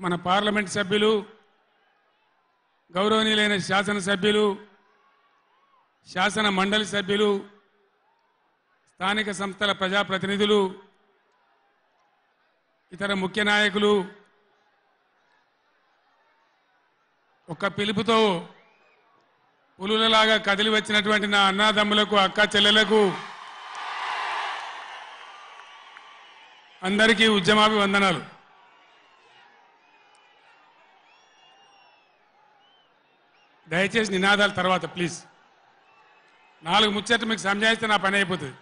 మన పార్లమెంట్ సభ్యులు, గౌరవనీయులైన శాసనసభ్యులు, శాసన మండలి సభ్యులు, స్థానిక సంస్థల ప్రజాప్రతినిధులు, ఇతర ముఖ్య నాయకులు ఒక పిలుపుతో పులులలాగా కదిలి వచ్చినటువంటి నా అన్నాదమ్ములకు, అక్క చెల్లెలకు అందరికీ ఉద్యమాభివందనాలు. దయచేసి నినాదాల తర్వాత ప్లీజ్. 4 ముచ్చట్లు మీకు సంజాయిస్తే నా పని అయిపోతుంది.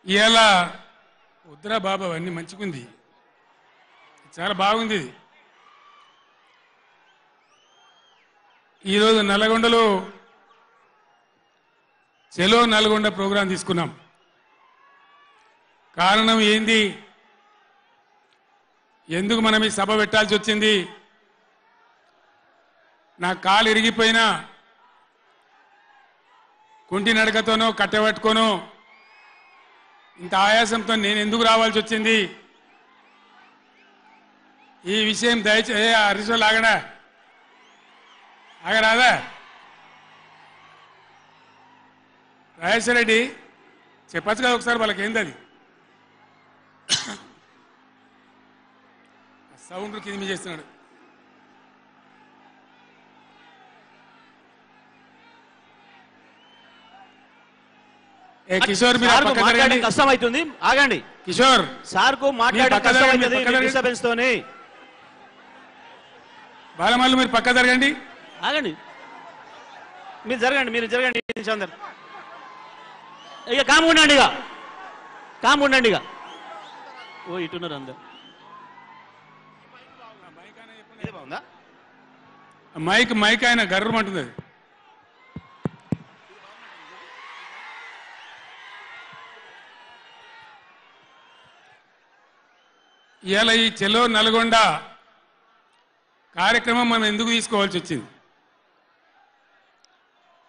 ఇవాళ వద్దురా బాబు, అవన్నీ మంచిగుంది, చాలా బాగుంది. ఈరోజు నల్గొండలో చెలో నల్గొండ ప్రోగ్రాం తీసుకున్నాం. కారణం ఏంది, ఎందుకు మనం ఈ సభ పెట్టాల్సి వచ్చింది? నా కాలు ఇరిగిపోయినా కుంటి నడకతోనో కట్టబట్టుకోనో ఇంత ఆయాసంతో నేను ఎందుకు రావాల్సి వచ్చింది? ఈ విషయం దయచేసి హరీశ్వర్ ఆగడా, ఆగరాదా? రాజేశ్వర రెడ్డి చెప్పచ్చు కదా ఒకసారి, వాళ్ళకి ఏంది అది సౌండ్ కింద చేస్తున్నాడు. కిషోర్ మీరు కష్టం అవుతుంది, ఆగండి. కిషోర్ సార్ కు మాట్లాడే కష్టం అవుతుంది డిస్టర్బెన్స్ తోని. బాలమల్లు మీరు పక్క జరగండి, ఆగండి. మీరు జరగండి, మీరు జరగండి. అందరు ఇక కాము ఉండండి, ఇక కాము ఉండండి. ఇక ఓ ఇటున్నారు అందరు. బాగుందా మైక్? మైక్ ఆయన గర్రమంటుంది అది. ఇవాళ ఈ చెలో నల్గొండ కార్యక్రమం మనం ఎందుకు తీసుకోవాల్సి వచ్చింది?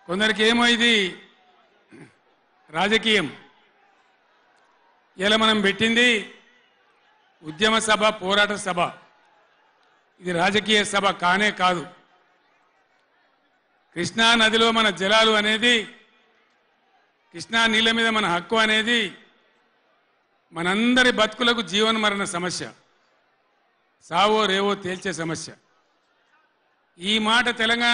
కొందరికి ఏమో ఇది రాజకీయం. ఇలా మనం పెట్టింది ఉద్యమ సభ, పోరాట సభ. ఇది రాజకీయ సభ కానే కాదు. కృష్ణా నదిలో మన జలాలు అనేది, కృష్ణా నీళ్ళ మీద మన హక్కు అనేది మనందరి బతుకులకు జీవన మరణ సమస్య, సావో రేవో తేల్చే సమస్య. ఈ మాట తెలంగాణ